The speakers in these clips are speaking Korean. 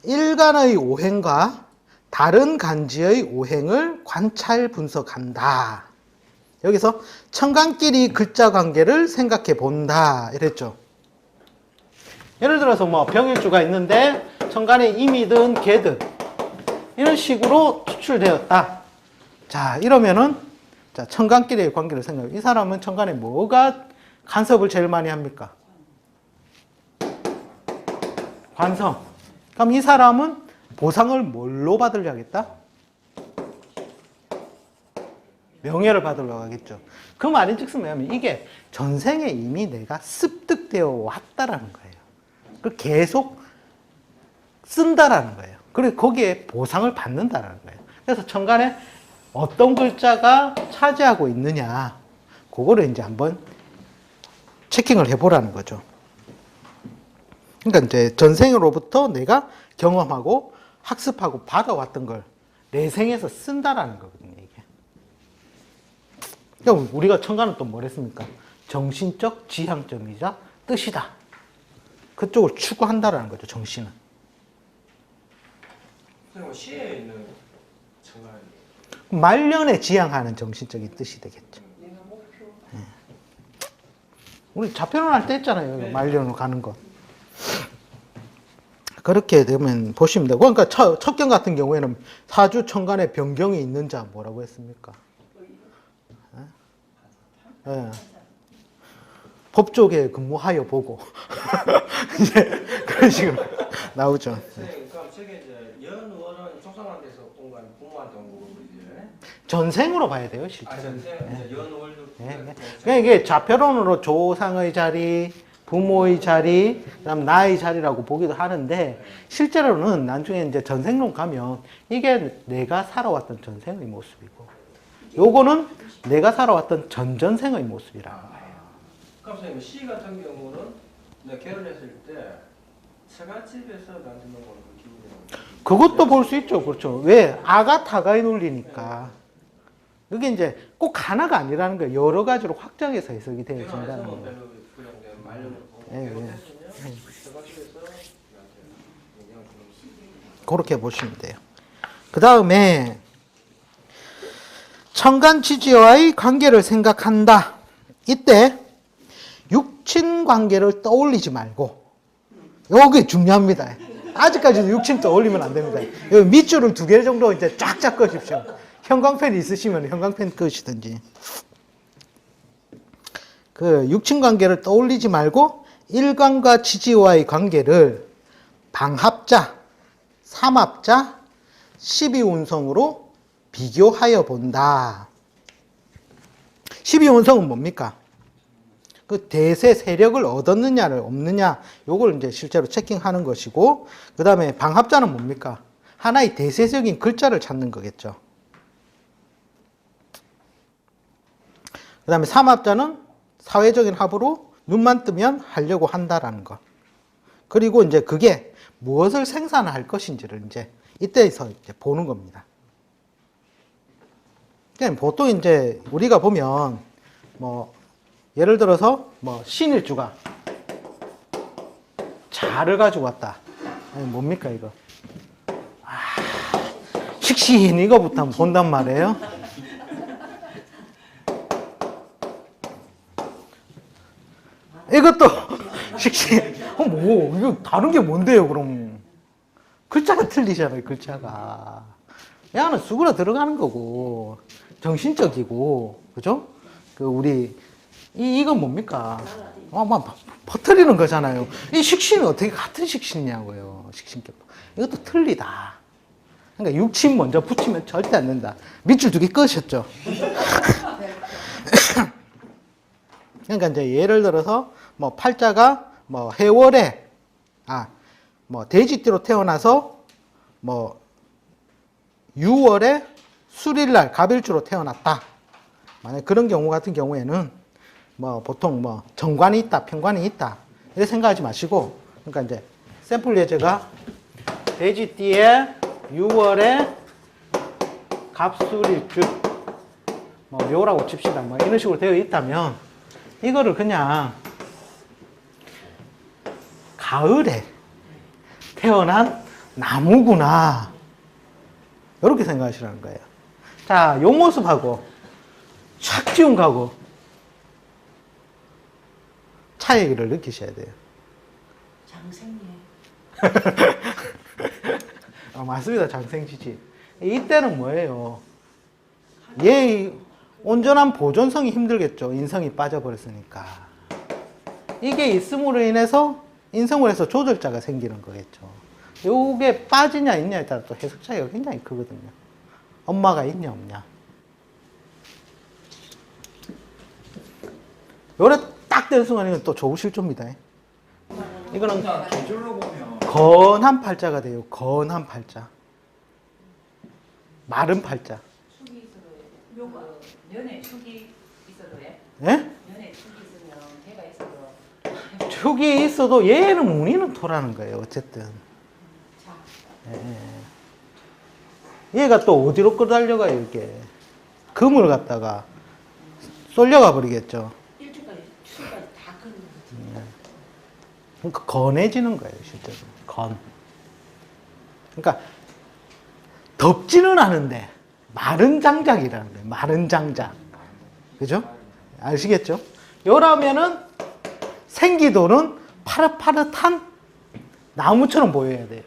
일간의 오행과 다른 간지의 오행을 관찰 분석한다. 여기서 천간끼리 글자 관계를 생각해 본다 이랬죠. 예를 들어서 뭐 병일주가 있는데 천간에 임이든 개든 이런 식으로 추출되었다. 자, 이러면은 자, 천간끼리의 관계를 생각해. 이 사람은 천간에 뭐가 간섭을 제일 많이 합니까? 관성. 그럼 이 사람은 보상을 뭘로 받으려 하겠다? 명예를 받으려고 하겠죠. 그 말인즉슨 뭐냐면 이게 전생에 이미 내가 습득되어 왔다라는 거예요. 그걸 계속 쓴다라는 거예요. 그리고 거기에 보상을 받는다라는 거예요. 그래서 천간에 어떤 글자가 차지하고 있느냐, 그거를 이제 한번 체킹을 해보라는 거죠. 그러니까 이제 전생으로부터 내가 경험하고 학습하고 받아왔던 걸 내 생에서 쓴다라는 거거든요, 이게. 그러니까 우리가 천간은 또 뭐랬습니까? 정신적 지향점이자 뜻이다. 그쪽을 추구한다라는 거죠, 정신은. 그럼 시에 있는 천간 말년에 지향하는 정신적인 뜻이 되겠죠. 네. 우리 좌표론 할 때 했잖아요, 네. 말년으로 가는 거. 그렇게 되면 보시면 되고, 그러니까 첩경 같은 경우에는 사주 천간에 변경이 있는 자 뭐라고 했습니까? 네. 법조계에 근무하여 보고 이제 그런 식으로 나오죠. 선생님, 그럼 저게 이제 연월은 조상한테서 온 거 아니면 부모한테 온 거고 이제 전생으로 봐야 돼요, 실제로. 전생 네. 연월도 네. 그러니까 이게 좌표론으로 조상의 자리, 부모의 자리, 그다음 나의 자리라고 보기도 하는데 실제로는 나중에 이제 전생론 가면 이게 내가 살아왔던 전생의 모습이고, 요거는 내가 살아왔던 전전생의 모습이라는 거예요. 그럼 선생님 시 같은 경우는 내가 결혼했을 때 처갓집에서 낳는 거는 그 기분이 그것도 볼 수 있죠, 그렇죠. 왜 아가 타가의 논리니까. 그게 이제 꼭 하나가 아니라는 거예요. 여러 가지로 확장해서 해석이 되어진다는 거예요. 별로 그냥 내 말로 네, 결혼했으면 처갓집에서 나한테 영향을 주는 그렇게 보시면 돼요. 그 다음에 천간 지지와의 관계를 생각한다. 이때 육친 관계를 떠올리지 말고, 요게 중요합니다. 아직까지도 육친 떠올리면 안 됩니다. 여기 밑줄을 2개 정도 이제 쫙쫙 꺼십시오. 형광펜이 있으시면 형광펜 끄시든지. 그 육친 관계를 떠올리지 말고 일간과 지지와의 관계를 방합자, 삼합자, 12운성으로 비교하여 본다. 12운성은 뭡니까? 그 대세 세력을 얻었느냐를 없느냐, 요걸 이제 실제로 체킹하는 것이고, 그 다음에 방합자는 뭡니까? 하나의 대세적인 글자를 찾는 거겠죠. 그 다음에 삼합자는 사회적인 합으로 눈만 뜨면 하려고 한다라는 것. 그리고 이제 그게 무엇을 생산할 것인지를 이제 이때에서 이제 보는 겁니다. 그러니까 보통 이제 우리가 보면 뭐 예를 들어서 뭐 신일주가 자를 가지고 왔다. 아니 뭡니까 이거? 식신 이거부터 한번 본단 말이에요. 이것도 식신. 뭐 이거 다른 게 뭔데요 그럼? 글자가 틀리잖아요, 글자가. 야는 수그러 들어가는 거고 정신적이고, 그죠? 그 우리 이건 뭡니까? 막 퍼뜨리는 거잖아요. 이 식신은 어떻게 같은 식신이냐고요. 식신격. 이것도 틀리다. 그러니까 육친 먼저 붙이면 절대 안 된다. 밑줄 2개 끄셨죠? 그러니까 이제 예를 들어서 뭐 팔자가 뭐 해월에 뭐 돼지띠로 태어나서 뭐 6월에 수릴날 갑일주로 태어났다. 만약 그런 경우 같은 경우에는 뭐 보통 뭐 정관이 있다, 편관이 있다 이렇게 생각하지 마시고, 그러니까 이제 샘플 예제가 돼지띠에 6월에 갑수릴주 뭐 요라고 칩시다. 뭐 이런 식으로 되어 있다면 이거를 그냥 가을에 태어난 나무구나. 이렇게 생각하시라는 거예요. 자, 요 모습하고 착 지운 거하고 차이를 느끼셔야 돼요. 장생이에요. 맞습니다. 장생지지. 이때는 뭐예요? 얘 온전한 보존성이 힘들겠죠. 인성이 빠져버렸으니까. 이게 있음으로 인해서 인성을 해서 조절자가 생기는 거겠죠. 요게 빠지냐 있냐에 따라 또 해석 차이가 굉장히 크거든요. 엄마가 있냐 없냐. 요래 딱 되는 순간 이건 또 조우실조입니다. 이거는 그냥 계절로 보면 건한 팔자가 돼요. 건한 팔자. 마른 팔자. 축이 있어도 묘가 연애 축이 있어도 해. 예? 연애 축이 있으면 개가 있어도 축이 있어도 얘는 무늬는 토라는 거예요. 어쨌든. 자 예. 얘가 또 어디로 끌달려가요, 이게. 금을 갖다가 쏠려가 버리겠죠. 일주까지 추까지 다 끄는 거지. 그러니까 건해지는 거예요, 실제로. 건. 그러니까 덥지는 않은데 마른 장작이라는 거예요. 마른 장작. 그죠? 아시겠죠? 요라면은 생기도는 파릇파릇한 나무처럼 보여야 돼요.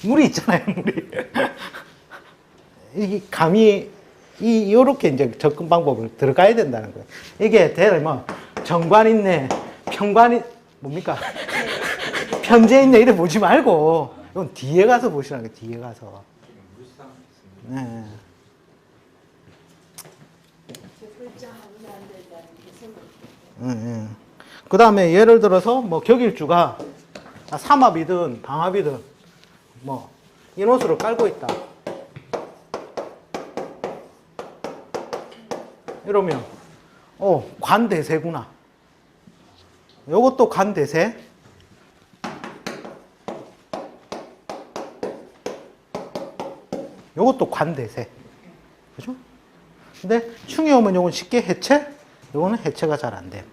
물이 있잖아요, 물이. 이게 감이 요렇게 이제 접근 방법을 들어가야 된다는 거예요. 이게 대략 뭐 정관 있네, 평관 뭡니까? 편제 있네 이래 보지 말고 이건 뒤에 가서 보시라는 거예요. 뒤에 가서. 네. 그 다음에 예를 들어서 뭐 격일주가 삼합이든 방합이든 뭐 인호수를 깔고 있다. 이러면 관대세구나. 요것도 관대세. 요것도 관대세. 그죠? 근데 충이 오면 요건 쉽게 해체, 요거는 해체가 잘 안 돼요.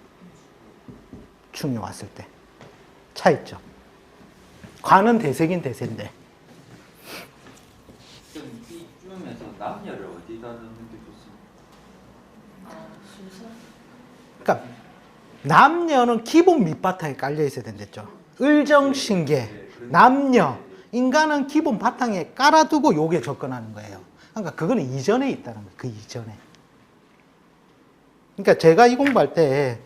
충이 왔을 때. 차이점. 관은 대세긴 대세인데. 이 쯤에서 남녀를 어디다 넣는 게 좋습니까? 순서 그러니까 남녀는 기본 밑바탕에 깔려 있어야 된댔죠. 을정신계, 남녀, 인간은 기본 바탕에 깔아두고 요게 접근하는 거예요. 그러니까 그거는 이전에 있다는 거예요. 그 이전에. 그러니까 제가 이 공부할 때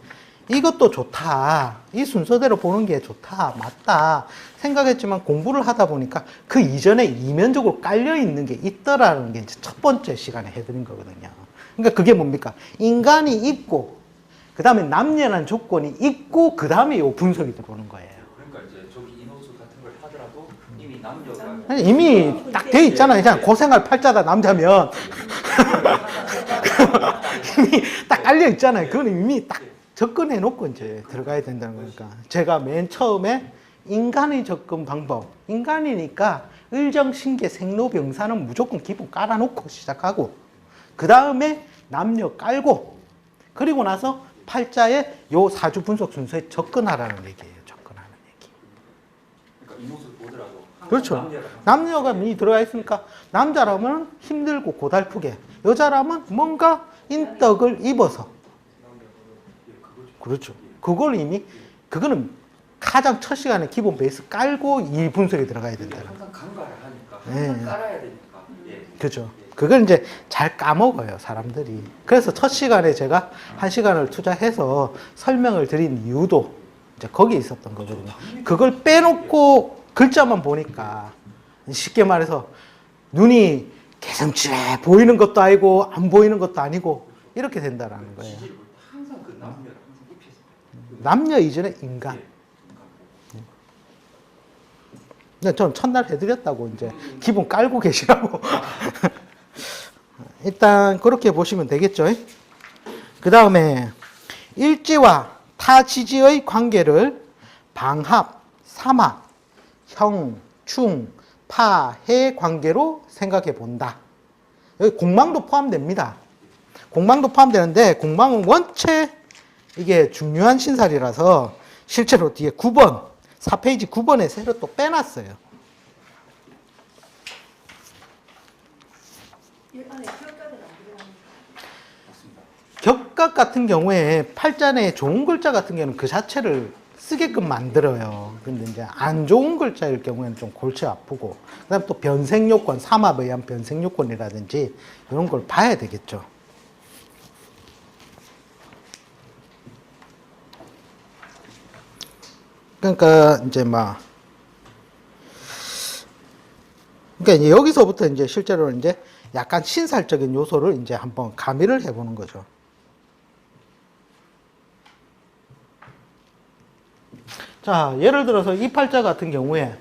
이것도 좋다. 이 순서대로 보는 게 좋다. 맞다. 생각했지만 공부를 하다 보니까 그 이전에 이면적으로 깔려 있는 게 있더라는 게 이제 첫 번째 시간에 해드린 거거든요. 그러니까 그게 뭡니까? 인간이 있고, 그 다음에 남녀란 조건이 있고, 그 다음에 요 분석이 들어오는 거예요. 그러니까 이제 저기 인호수 같은 걸 하더라도 이미 남녀가 아니, 이미 딱 돼 있잖아요. 그냥 고생할 팔자다 남자면 이미 딱 깔려 있잖아요. 그건 이미 딱 접근해 놓고 이제 들어가야 된다는 거니까. 제가 맨 처음에 인간의 접근 방법, 인간이니까 을정신계 생로병사는 무조건 기본 깔아놓고 시작하고, 그 다음에 남녀 깔고, 그리고 나서 팔자의 요 사주 분석 순서에 접근하라는 얘기예요. 접근하는 얘기. 그러니까 인호수 보더라도 항상 그렇죠. 남녀가 이미 들어가 있으니까 남자라면 힘들고 고달프게, 여자라면 뭔가 인덕을 입어서. 그렇죠. 그걸 이미, 그거는 가장 첫 시간에 기본 베이스 깔고 이 분석에 들어가야 된다는 거예요. 항상 간과를 하니까 네. 항상 깔아야 되니까. 예. 그죠. 그걸 이제 잘 까먹어요, 사람들이. 그래서 첫 시간에 제가 한 시간을 투자해서 설명을 드린 이유도 이제 거기에 있었던 거거든요. 그걸 빼놓고 글자만 보니까 쉽게 말해서 눈이 개성치레 보이는 것도 아니고 안 보이는 것도 아니고 이렇게 된다라는 거예요. 지지를 볼 때 항상 그 남녀를 항상 입혀서. 남녀 이전에 인간. 근데 전 첫날 해드렸다고 이제 기본 깔고 계시라고. 일단 그렇게 보시면 되겠죠. 그 다음에 일지와 타지지의 관계를 방합, 삼합, 형, 충, 파, 해 관계로 생각해 본다. 여기 공망도 포함됩니다. 공망도 포함되는데 공망은 원체 이게 중요한 신살이라서 실제로 뒤에 9번 4페이지 9번에 새로 또 빼놨어요. 이 안에 기억자들 안 들어가는 맞습니다. 격각 같은 경우에 팔자에 좋은 글자 같은 경우는 그 자체를 쓰게끔 만들어요. 근데 이제 안 좋은 글자일 경우에는 좀 골치 아프고, 그 다음에 또 변색 요건, 삼합에 의한 변색 요건이라든지 이런 걸 봐야 되겠죠. 그러니까 이제 그러니까 이제 여기서부터 이제 실제로 이제 약간 신살적인 요소를 이제 한번 가미를 해보는 거죠. 자, 예를 들어서 이 팔자 같은 경우에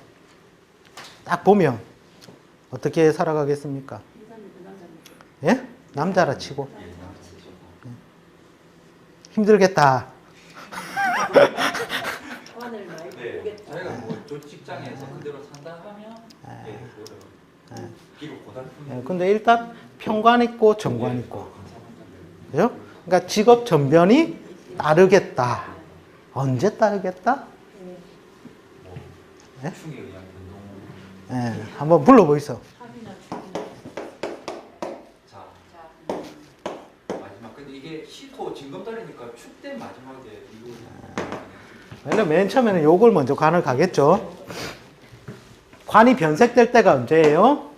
딱 보면 어떻게 살아가겠습니까? 예? 남자라 치고. 힘들겠다. 화환을 많이 네, 보겠다. 저희가 뭐저 직장에서 그대로 산다 하면 비록 고달픈. 예, 근데 일단 평관 있고 정관 있고. 그죠? 그러니까 직업 전변이 따르겠다. 언제 따르겠다? 예? 충에 의한 운동. 예, 한번 불러보이소. 합이나 축이나. 자, 자, 마지막. 근데 이게 시토 징검다리니까 축된 마지막에 이거. 왜냐면 맨 처음에는 요걸 먼저 관을 가겠죠. 관이 변색될 때가 언제예요?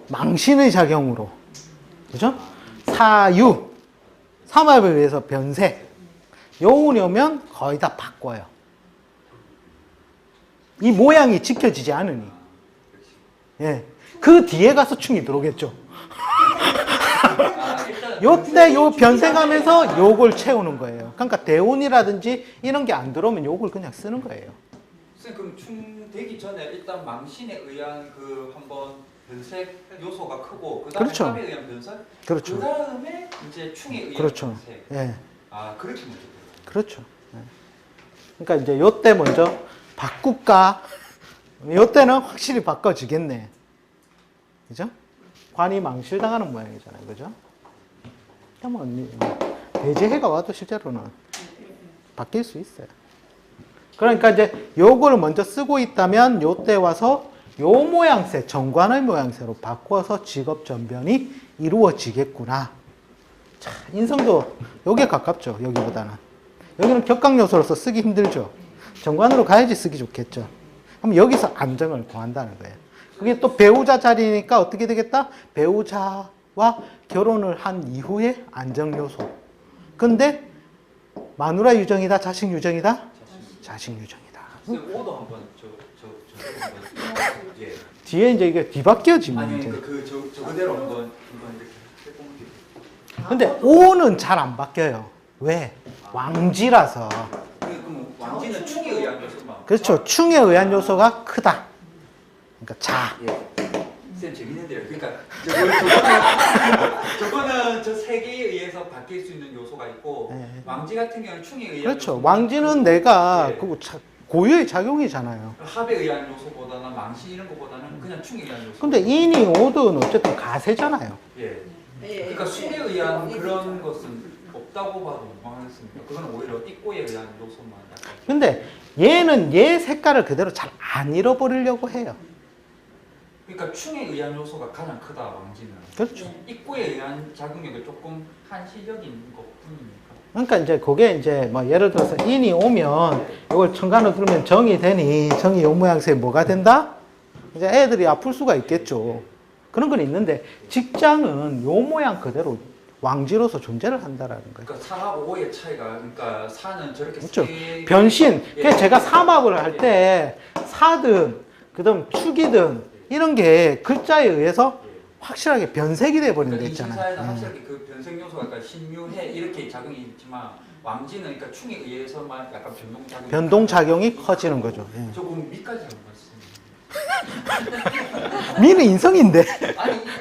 망신의 작용으로. 그죠? 사유. 삼합에 의해서 변색. 요운이 오면 거의 다 바꿔요. 이 모양이 지켜지지 않으니. 예. 그 뒤에 가서 충이 들어오겠죠. 요때 요 변색하면서 요걸 채우는 거예요. 그러니까 대운이라든지 이런 게 안 들어오면 요걸 그냥 쓰는 거예요. 선생님 그럼 충 되기 전에 일단 망신에 의한 그 한번 변색 요소가 크고 그다음에 그렇죠. 합에 의한 변색. 그렇죠. 그다음에 이제 충에 의한 그렇죠. 변색. 예. 아 그렇게 먼저. 그렇죠. 예. 그러니까 이제 요때 먼저 바꿀까? 요때는 확실히 바꿔지겠네. 그죠? 관이 망실당하는 모양이잖아요. 그죠? 그러면 대제해가 와도 실제로는 바뀔 수 있어요. 그러니까 이제 요거를 먼저 쓰고 있다면 요때 와서 요 모양새, 정관의 모양새로 바꿔서 직업 전변이 이루어지겠구나. 자, 인성도 요게 가깝죠. 여기보다는. 여기는 격강 요소로서 쓰기 힘들죠. 정관으로 가야지 쓰기 좋겠죠. 그럼 여기서 안정을 구한다는 거예요. 그게 또 배우자 자리니까 어떻게 되겠다? 배우자와 결혼을 한 이후에 안정 요소. 근데 마누라 유정이다, 자식 유정이다? 자식 유정이다. 선생님 오도 한번 저 한번 예. 뒤에 이제 이게 뒤바뀌어지면 아니 이제. 그저 그대로 한번 이렇게 해보면. 근데 오는 잘 안 바뀌어요. 왜? 왕지라서. 그럼 왕지는 충에 의한 요소만. 그렇죠. 충에 의한 요소가 크다. 그러니까 자. 예. 쌤 재밌는데요. 그러니까 저거는 저 세 개에 의해서 바뀔 수 있는 요소가 있고 네. 왕지 같은 경우는 충에 의한 그렇죠. 요소가 왕지는 있고, 내가 예. 고유의 작용이잖아요. 합에 의한 요소보다는 망신 이런 것보다는 그냥 충에 의한 요소. 근데 인이 오든 어쨌든 가세잖아요. 예. 예, 그러니까 술에 의한 그런 것은 없다고 봐도 무방하겠습니다. 그건 오히려 입고에 의한 요소만. 약간. 근데 얘는 얘 색깔을 그대로 잘 안 잃어버리려고 해요. 그러니까 충에 의한 요소가 가장 크다 왕지는. 그렇죠. 입고에 의한 작용력이 조금 한시적인 것뿐이니까. 그러니까 이제 그게 이제 뭐 예를 들어서 인이 오면 이걸 천간으로 들면 정이 되니 정이 요 모양새에 뭐가 된다? 이제 애들이 아플 수가 있겠죠. 그런 건 있는데 직장은 요 모양 그대로 왕지로서 존재를 한다라는 거예요. 그러니까 4하고 5의 차이가 그러니까 4는 저렇게 그렇죠. 세- 변신. 예. 그래서 제가 삼합을 할 때 사든 그다음 축이든 이런 게 글자에 의해서 확실하게 변색이 돼 버리는 게 그러니까 인신사에는 있잖아요. 확실하게 그 변색 요소가 그러니까 신유해 이렇게 작용이 있지만 왕지는 그러니까 충에 의해서만 약간 변동 작용. 변동 작용이 커지는 거죠. 예. 조금 미까지 한번 미는 인성인데.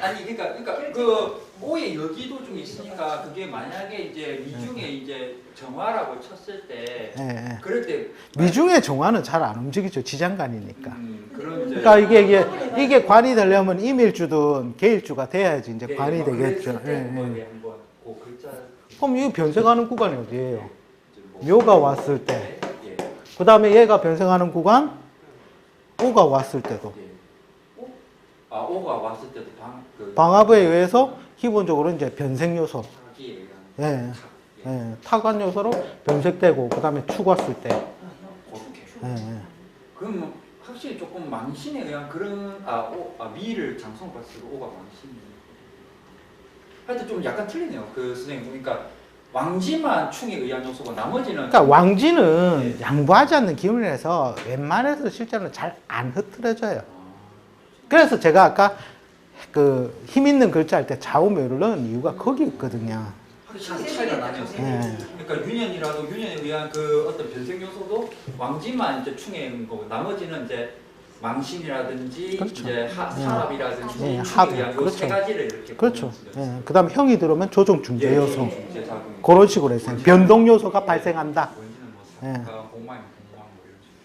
아니 그러니까 그 오의 여기도 좀 있으니까 그게 만약에 이제 미중에 이제 정화라고 쳤을 때 예, 예. 그럴 때 미중의 정화는 잘 안 움직이죠. 지장간이니까. 그런 이제 그러니까 이게 관이 되려면 임일주든 계일주가 돼야지 이제 관이 되겠죠. 그랬을 때 예, 한번 예. 한번 그 글자 그럼 이 변색하는 구간이 어디예요? 이제 뭐- 묘가 왔을 때. 예. 그 다음에 얘가 변색하는 구간, 오가 왔을 때도. 예. 아, 오가 왔을 때도 방압에 의해서 기본적으로 이제 변색 요소, 자기에 예, 의한 예, 타관 요소로 변색되고, 그 다음에 축 왔을 때. 그렇게. 예, 예. 그럼 뭐 확실히 조금 망신에 의한 그런 미를 장성 봤을 오가 망신. 하여튼 좀 약간 틀리네요. 그 선생님 보니까 왕지만 충에 의한 요소고 나머지는 그러니까 왕지는 양보하지 않는 기운이라서 웬만해서 실제로는 잘 안 흐트러져요. 그래서 제가 아까 그 힘 있는 글자 할 때 좌우묘를 넣은 이유가 거기 있거든요. 확실히 차이가 나네요. 예. 그러니까 유년이라도 유년에 의한 그 어떤 변색 요소도 왕지만 이제 충에 있는 거고 나머지는 이제 망신이라든지 그렇죠. 이제 사합이라든지 예, 충에 합, 의한 그렇죠. 요세 가지를 이렇게 그렇죠. 보는 예. 그 다음에 형이 들어오면 조정 중재 요소. 중재 작용. 그런 식으로 해서 변동 요소가 발생한다. 원지는 뭐 예. 사가 공망이 공망 뭐 이런 식으로.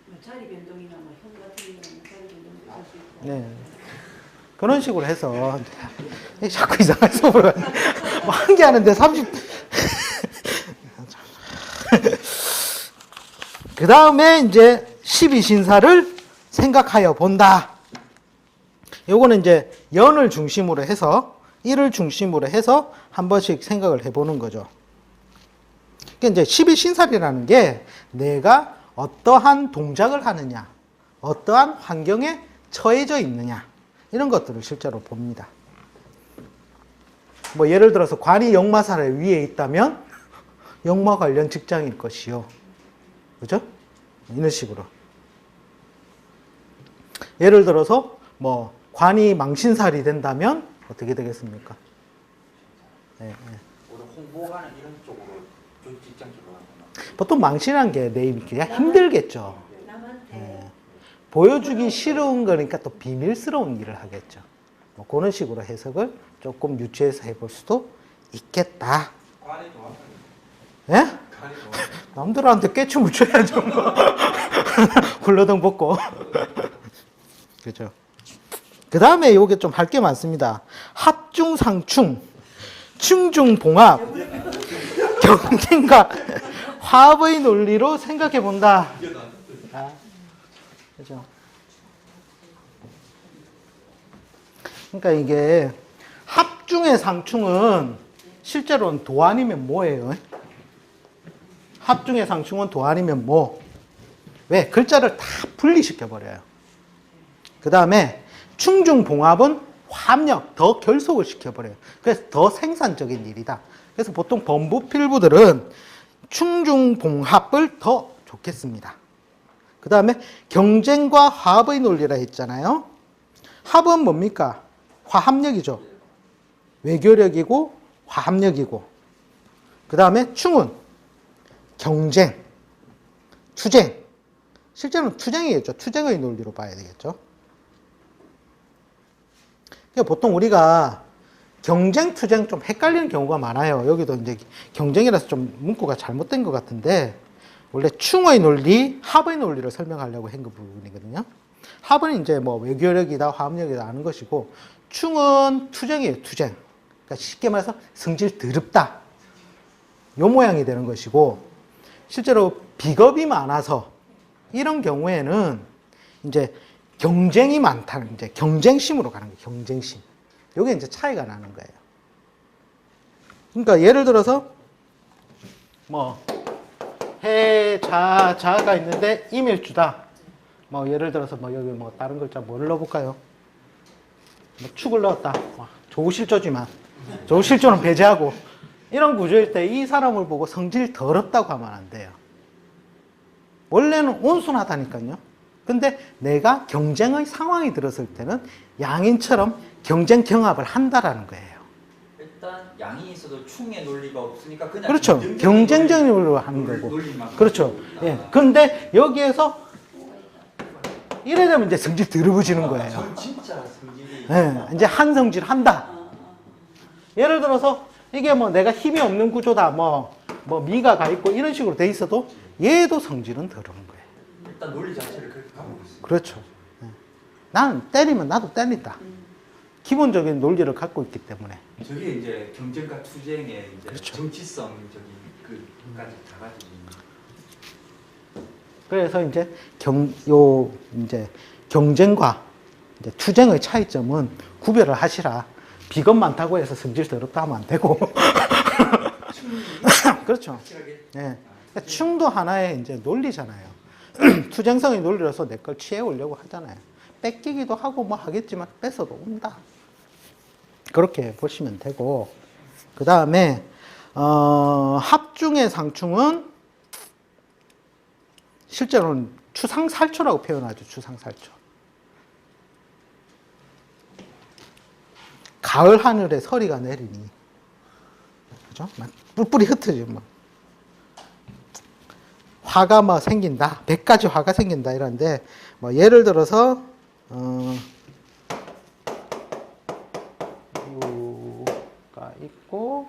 뭐 자리 변동이나 뭐형 같은 경우는 자리 변동도 할수 있고. 네. 그런 식으로 해서 자꾸 이상한 소리를 한 개 하는데 30. 그 다음에 이제 12신사를 생각하여 본다. 요거는 이제 연을 중심으로 해서 일을 중심으로 해서 한 번씩 생각을 해보는 거죠. 그러니까 이제 12신살이라는 게 내가 어떠한 동작을 하느냐, 어떠한 환경에 처해져 있느냐, 이런 것들을 실제로 봅니다. 뭐 예를 들어서 관이 역마살에 위에 있다면 역마 관련 직장일 것이요. 그죠? 이런 식으로. 예를 들어서 뭐 관이 망신살이 된다면 어떻게 되겠습니까? 네, 네. 우리 홍보하는 이런 쪽으로 직장 쪽으로 하거나. 보통 망신한 게 내입이 힘들겠죠. 남한테 예. 보여주기 싫은 거니까 또 비밀스러운 일을 하겠죠. 뭐 그런 식으로 해석을 조금 유추해서 해볼 수도 있겠다. 관이 좋아하는 예? 관이 좋아하는 남들한테 깨춤을 춰야죠. 뭐. 굴러덩 벗고. 그죠. 그 다음에 요게 좀 할 게 많습니다. 합중상충, 충중봉합, 경쟁과 화합의 논리로 생각해 본다. 아, 그죠. 그러니까 이게 합중의 상충은 실제로는 도 아니면 뭐예요? 합중의 상충은 도 아니면 뭐? 왜? 글자를 다 분리시켜 버려요. 그 다음에 충중봉합은 화합력, 더 결속을 시켜버려요. 그래서 더 생산적인 일이다. 그래서 보통 범부필부들은 충중봉합을 더 좋겠습니다. 그 다음에 경쟁과 화합의 논리라 했잖아요. 합은 뭡니까? 화합력이죠. 외교력이고 화합력이고. 그 다음에 충은 경쟁, 투쟁. 실제로는 투쟁이겠죠. 투쟁의 논리로 봐야 되겠죠. 그러니까 보통 우리가 경쟁, 투쟁 좀 헷갈리는 경우가 많아요. 여기도 이제 경쟁이라서 좀 문구가 잘못된 것 같은데, 원래 충의 논리, 합의 논리를 설명하려고 한 그 부분이거든요. 합은 이제 뭐 외교력이다, 화합력이다 하는 것이고, 충은 투쟁이에요, 투쟁. 그러니까 쉽게 말해서 성질 더럽다. 요 모양이 되는 것이고, 실제로 비겁이 많아서 이런 경우에는 이제 경쟁이 많다는, 이제 경쟁심으로 가는 거예요, 경쟁심. 요게 이제 차이가 나는 거예요. 그러니까 예를 들어서 뭐 해, 자가 있는데 이밀주다. 뭐 예를 들어서 뭐 여기 뭐 다른 글자 뭘 넣어볼까요? 뭐 축을 넣었다. 조우실조지만 조우실조는 배제하고 이런 구조일 때 이 사람을 보고 성질 더럽다고 하면 안 돼요. 원래는 온순하다니까요. 근데 내가 경쟁의 상황이 들었을 때는 양인처럼 경쟁 경합을 한다라는 거예요. 일단 양이 있어도 충의 논리가 없으니까 그냥 그렇죠. 경쟁적인 논리로 하는 거고. 그렇죠. 예. 근데 여기에서 이래 되면 이제 성질 더러워지는 거예요. 진짜 성질이. 예. 이제 한 성질 한다. 예를 들어서 이게 뭐 내가 힘이 없는 구조다. 뭐 미가 가 있고 이런 식으로 돼 있어도 얘도 성질은 더러운 거예요. 일단 논리 자체를 그렇게 가고 있어요. 그렇죠. 예. 나는 때리면 나도 때린다. 기본적인 논리를 갖고 있기 때문에. 저게 이제 경쟁과 투쟁의 이제 그렇죠. 정치성적인 그까지 다 가지고 있는. 그래서 이제 이제 경쟁과 이제 투쟁의 차이점은 구별을 하시라. 비건 많다고 해서 성질 더럽다 하면 안 되고. 그렇죠. 확실하게. 예. 그러니까 충도 하나의 이제 논리잖아요. 투쟁성의 논리로서 내 걸 취해오려고 하잖아요. 뺏기기도 하고 뭐 하겠지만 뺏어도 온다. 그렇게 보시면 되고, 그 다음에 합중의 상충은 실제로는 추상살초라고 표현하죠. 추상살초. 가을 하늘에 서리가 내리니, 그죠? 막 뿔뿔이 흩어지고 막 화가 막 생긴다, 100가지 화가 생긴다 이런데, 뭐 예를 들어서 가 있고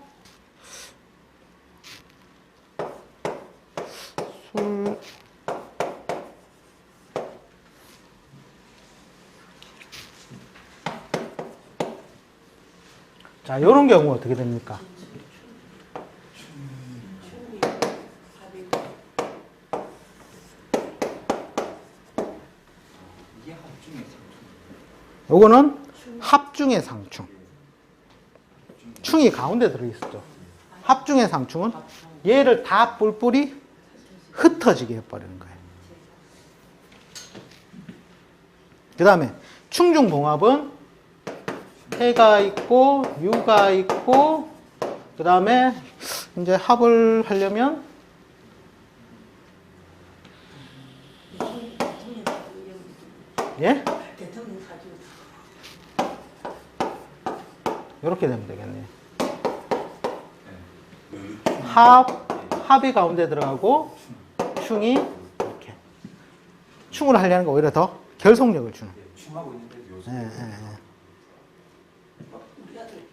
술 자, 이런 경우 어떻게 됩니까? 이게 합중의 상충. 요거는 합중의 상충. 충이 가운데 들어있었죠. 합중의 상충은 얘를 다 뿔뿔이 흩어지게 해버리는 거예요. 그 다음에 충중봉합은 해가 있고 유가 있고, 그 다음에 이제 합을 하려면 예? 대통령 사주. 이렇게 되면 되겠네요. 합이 가운데 들어가고 충이 이렇게. 충을 하려는 거 오히려 더 결속력을 주는. 충하고 있는데 요소. 예, 예, 예. 우리 아들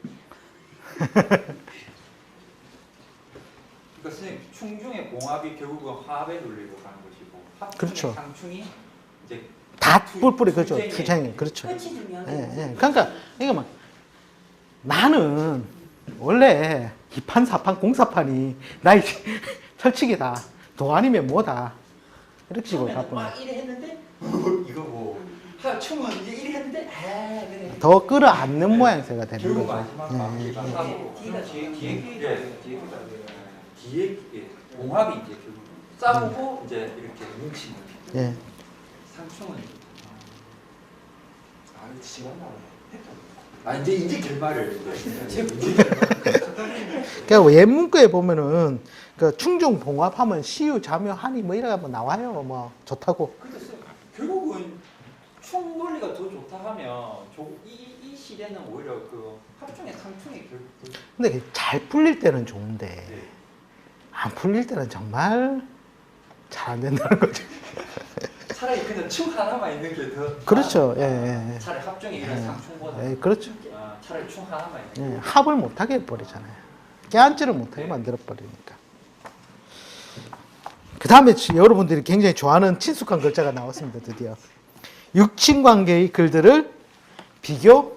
그러니까 선생님 충중의 봉합이 결국은 화합의 논리로 가는 것이고 합중의 그렇죠. 상충이 이제 다 뿔뿔이 그죠. 투쟁이. 투쟁이 그렇죠. 끝이 중요해. 예, 예. 그러니까 이거 막 나는 원래 이판 사판 공사판이 나의 철칙이다. 도 아니면 뭐다. 이렇게 식으로 처음에는 가보면 막 이래 했는데 이거 뭐 충은 이제 이래 했는데 그래. 더 끌어안는 모양새가 되는 결국 거죠. 마지막 예, 마무리가 예. 하고 뒤가 뒤에 뒤에 봉합이 이제 결국 싸우고 이제 이렇게 뭉치는 예. 상충은 아니 시간 나오네. 이제 결말을 이제 그러니까 옛 문구에 보면은 그 충중 봉합하면 시유 자묘 한이 뭐 이래가 뭐 나와요. 뭐 좋다고. 근데 결국은 충 논리가 더 좋다 하면 이 시대는 오히려 그 합중의 상충이 결국 근데 잘 풀릴 때는 좋은데 네. 안 풀릴 때는 정말 잘 안 된다는 거죠. 차라리 그냥 충 하나만 있는 게 더 그렇죠. 예, 예, 예. 차라리 합중이 이런 예. 상충보다 예, 그렇죠. 차라리 충 하나만 있는 게 예, 합을 못하게 해버리잖아요. 깨앉지를 못하게 만들어버리니까. 그 다음에 여러분들이 굉장히 좋아하는 친숙한 글자가 나왔습니다. 드디어. 육친관계의 글들을 비교,